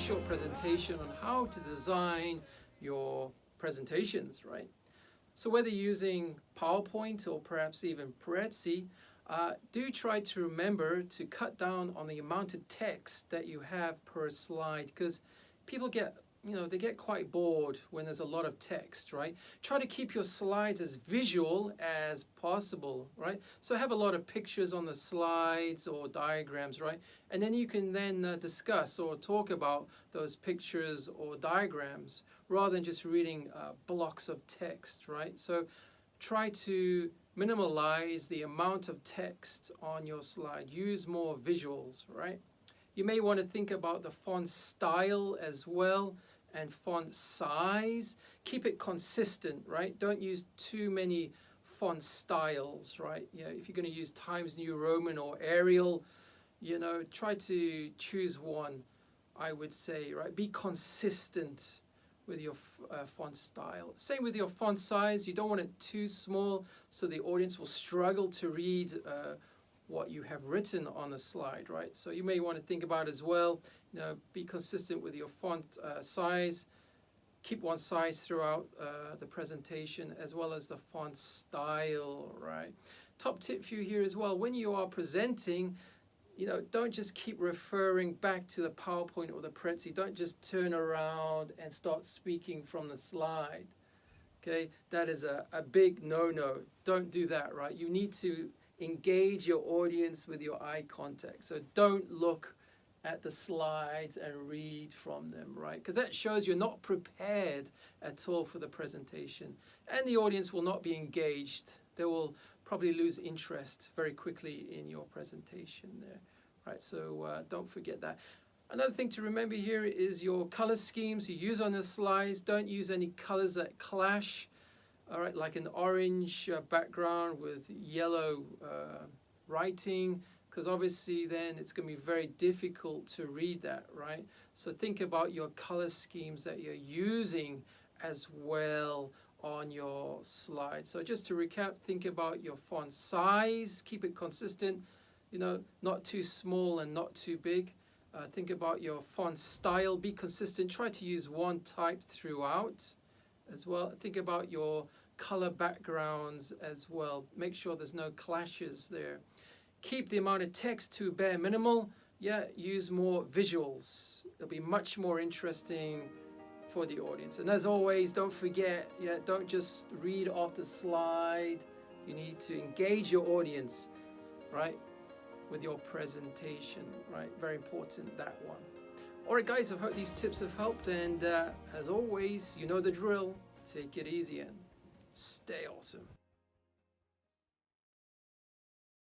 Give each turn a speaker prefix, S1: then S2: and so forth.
S1: short presentation on how to design your presentations, right? So whether you're using PowerPoint or perhaps even Prezi, do try to remember to cut down on the amount of text that you have per slide, because people get, they get quite bored when there's a lot of text, right? Try to keep your slides as visual as possible, right? So have a lot of pictures on the slides or diagrams, right? And then you can then discuss or talk about those pictures or diagrams rather than just reading blocks of text, right? So try to minimize the amount of text on your slide. Use more visuals, right? You may want to think about the font style as well and font size. Keep it consistent, right? Don't use too many font styles, right? If you're going to use Times New Roman or Arial, try to choose one, I would say, right? Be consistent with your font style. Same with your font size. You don't want it too small so the audience will struggle to read what you have written on the slide, right? So you may want to think about as well, be consistent with your font size. Keep one size throughout the presentation, as well as the font style, right? Top tip for you here as well, when you are presenting, don't just keep referring back to the PowerPoint or the Prezi. Don't just turn around and start speaking from the slide. Okay, that is a big no-no. Don't do that, right? You need to engage your audience with your eye contact. So don't look at the slides and read from them, right? Because that shows you're not prepared at all for the presentation. And the audience will not be engaged. They will probably lose interest very quickly in your presentation there, right? So don't forget that. Another thing to remember here is your color schemes you use on the slides. Don't use any colors that clash, all right, like an orange background with yellow writing, because obviously then it's going to be very difficult to read that, right? So think about your color schemes that you're using as well on your slide. So just to recap, think about your font size, keep it consistent, not too small and not too big. Think about your font style, be consistent, try to use one type throughout as well. Think about your color backgrounds as well. Make sure there's no clashes there. Keep the amount of text to bare minimal. Use more visuals. It'll be much more interesting for the audience. And as always, don't forget, don't just read off the slide. You need to engage your audience, right, with your presentation, right? Very important, that one. All right, guys, I hope these tips have helped. And as always, you know the drill. Take it easy and stay awesome.